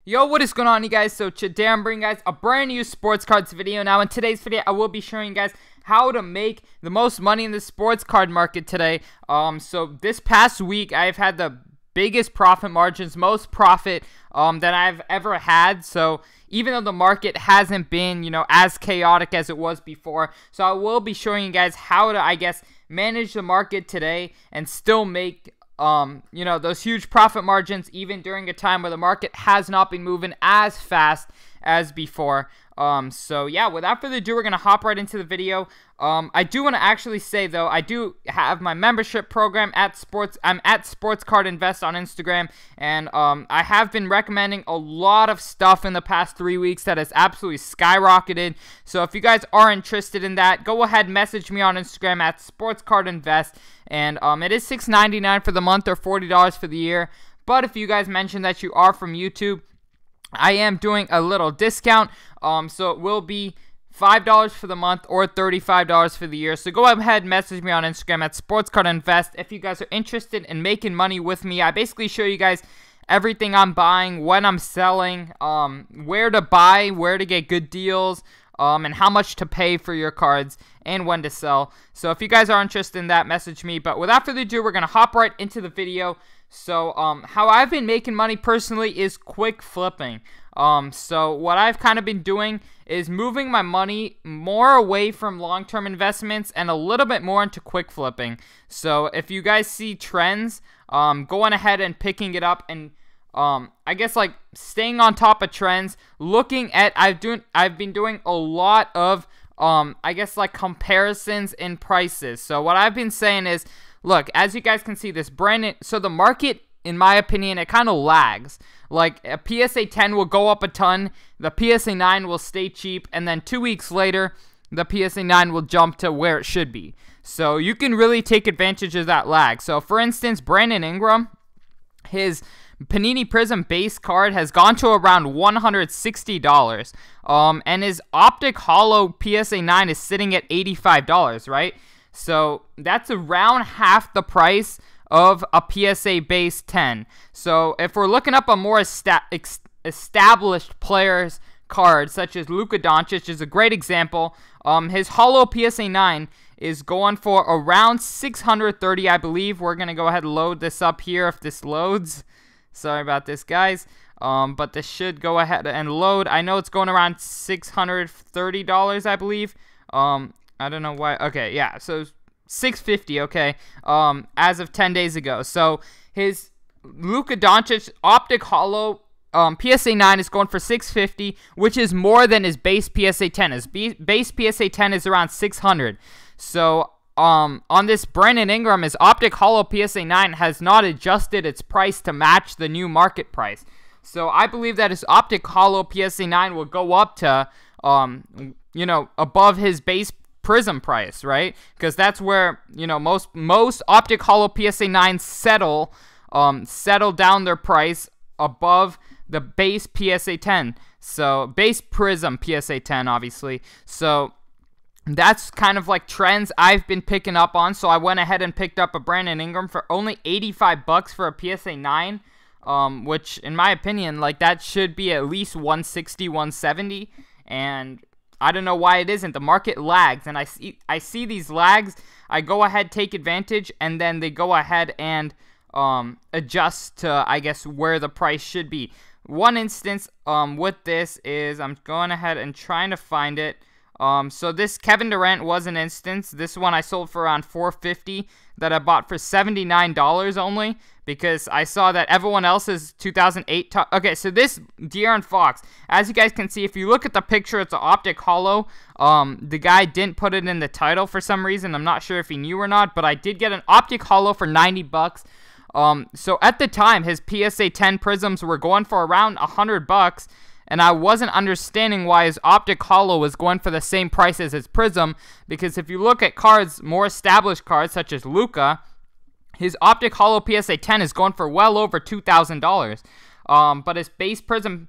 Yo, what is going on, you guys? So today I'm bringing you guys a brand new sports cards video. Now in today's video, I will be showing you guys how to make the most money in the sports card market today. So this past week, I've had the biggest profit margins, most profit that I've ever had. So even though the market hasn't been, as chaotic as it was before, so I will be showing you guys how to, manage the market today and still make those huge profit margins even during a time where the market has not been moving as fast as before. So yeah, without further ado, we're going to hop right into the video. I do want to actually say though, I do have my membership program I'm at Sports Card Invest on Instagram, and I have been recommending a lot of stuff in the past 3 weeks that has absolutely skyrocketed. So if you guys are interested in that, go ahead, message me on Instagram at Sports Card Invest. And it is $6.99 for the month or $40 for the year. But if you guys mention that you are from YouTube, I am doing a little discount. So it will be $5 for the month or $35 for the year. So go ahead and message me on Instagram at Sports Card Invest if you guys are interested in making money with me. I basically show you guys everything I'm buying, when I'm selling, where to buy, where to get good deals, and how much to pay for your cards and when to sell. So if you guys are interested in that, message me. But without further ado, we're going to hop right into the video. So how I've been making money personally is quick flipping. So what I've kind of been doing is moving my money more away from long-term investments and a little bit more into quick flipping. So if you guys see trends, going ahead and picking it up and staying on top of trends, looking at, I've been doing a lot of, comparisons in prices. So what I've been saying is, look, as you guys can see, so the market, in my opinion, it kind of lags. Like, a PSA 10 will go up a ton, the PSA 9 will stay cheap, and then 2 weeks later, the PSA 9 will jump to where it should be. So you can really take advantage of that lag. So for instance, Brandon Ingram, his Panini Prism base card has gone to around $160, and his Optic Holo PSA 9 is sitting at $85, right? So that's around half the price of a PSA base 10. So if we're looking up a more established players card, such as Luka Doncic is a great example, his Holo PSA 9 is going for around $630, I believe. We're going to go ahead and load this up here if this loads. Sorry about this, guys. But this should go ahead and load. I know it's going around $630, I believe. I don't know why. Okay, yeah. So $650, okay. As of 10 days ago. So his Luka Doncic Optic Holo PSA 9 is going for $650, which is more than his base PSA 10. His base PSA 10 is around $600. So on this Brandon Ingram, his Optic Holo PSA 9 has not adjusted its price to match the new market price. So I believe that his Optic Holo PSA 9 will go up to, above his base Prism price, right? Because that's where, most Optic Holo PSA 9s settle down their price above the base PSA 10. So base Prism PSA 10, obviously. So that's kind of like trends I've been picking up on. So I went ahead and picked up a Brandon Ingram for only $85 for a PSA 9, which in my opinion, that should be at least $160, $170, and I don't know why it isn't. The market lags, and I see these lags. I go ahead, take advantage, and then they go ahead and adjust to, where the price should be. One instance with this is, I'm going ahead and trying to find it. So this Kevin Durant was an instance. This one I sold for around $450 that I bought for $79 only, because I saw that everyone else's 2008 okay, so this De'Aaron Fox, as you guys can see, if you look at the picture, it's an Optic Holo. The guy didn't put it in the title for some reason. I'm not sure if he knew or not, but I did get an Optic Holo for $90. So at the time, his PSA 10 Prisms were going for around $100, and I wasn't understanding why his Optic Holo was going for the same price as his Prism, because if you look at cards, more established cards such as Luka, his Optic Holo PSA 10 is going for well over $2,000. But his base Prism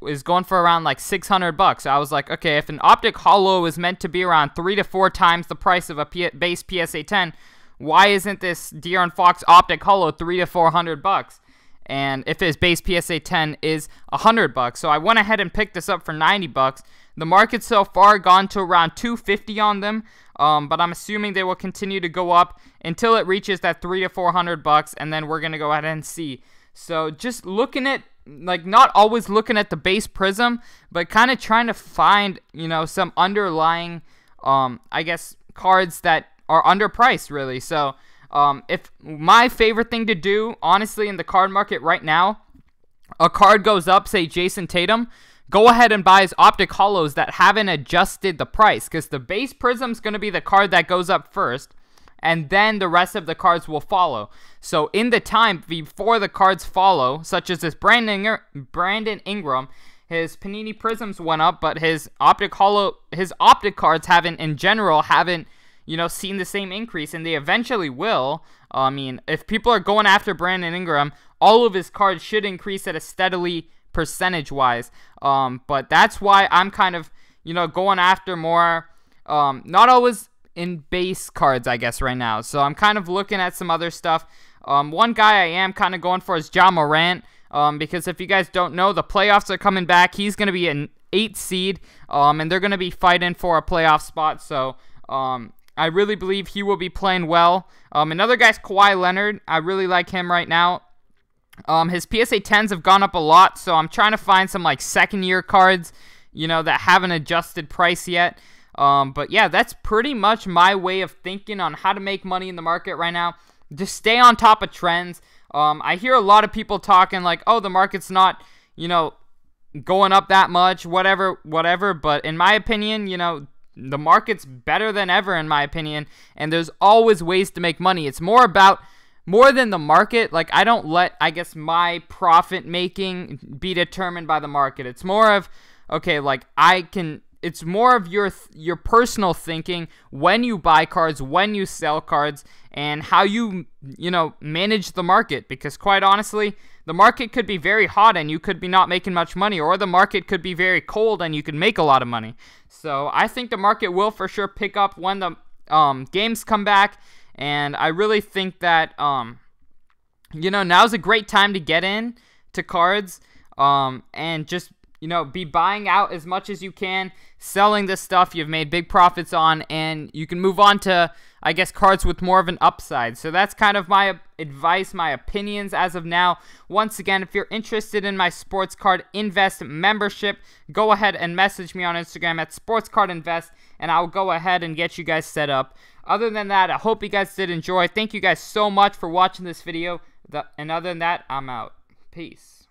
is going for around $600. So I was like, okay, if an Optic Holo is meant to be around 3 to 4 times the price of a base PSA 10, why isn't this De'Aaron Fox Optic Holo $300 to $400? and if his base PSA 10 is $100. So I went ahead and picked this up for $90. The market so far gone to around $250 on them, but I'm assuming they will continue to go up until it reaches that $300 to $400, and then we're gonna go ahead and see. So just looking at, like, not always looking at the base Prism, but kind of trying to find, you know, some underlying, I guess, cards that are underpriced, really. So if my favorite thing to do, honestly, in the card market right now, a card goes up, say Jason Tatum, go ahead and buy his Optic Holos that haven't adjusted the price, because the base Prism's going to be the card that goes up first, and then the rest of the cards will follow. So in the time before the cards follow, such as this Brandon Ingram, his Panini Prisms went up, but his Optic cards haven't, you know, seen the same increase, and they eventually will. I mean, if people are going after Brandon Ingram, all of his cards should increase at a steadily percentage-wise. But that's why I'm kind of, you know, going after more, not always in base cards, I guess, right now. So I'm kind of looking at some other stuff. One guy I am kind of going for is Ja Morant, because if you guys don't know, the playoffs are coming back. He's going to be an 8th seed, and they're going to be fighting for a playoff spot. So I really believe he will be playing well. Another guy's Kawhi Leonard. I really like him right now. His PSA 10s have gone up a lot, so I'm trying to find some, like, second-year cards, you know, that haven't adjusted price yet. But yeah, that's pretty much my way of thinking on how to make money in the market right now. Just stay on top of trends. I hear a lot of people talking like, oh, the market's not, you know, going up that much, whatever. But in my opinion, you know, the market's better than ever, in my opinion, and there's always ways to make money. It's more than the market. Like, I don't let, I guess, my profit making be determined by the market. It's more of, okay, like, it's more of your personal thinking when you buy cards, when you sell cards, and how you know, manage the market. Because quite honestly, the market could be very hot and you could be not making much money, or the market could be very cold and you could make a lot of money. So I think the market will for sure pick up when the games come back, and I really think that you know, now's a great time to get in to cards, and just, you know, be buying out as much as you can, selling this stuff you've made big profits on, and you can move on to, I guess, cards with more of an upside. So that's kind of my advice, my opinions as of now. Once again, if you're interested in my Sports Card Invest membership, go ahead and message me on Instagram at Sports Card Invest, and I'll go ahead and get you guys set up. Other than that, I hope you guys did enjoy. Thank you guys so much for watching this video. And other than that, I'm out. Peace.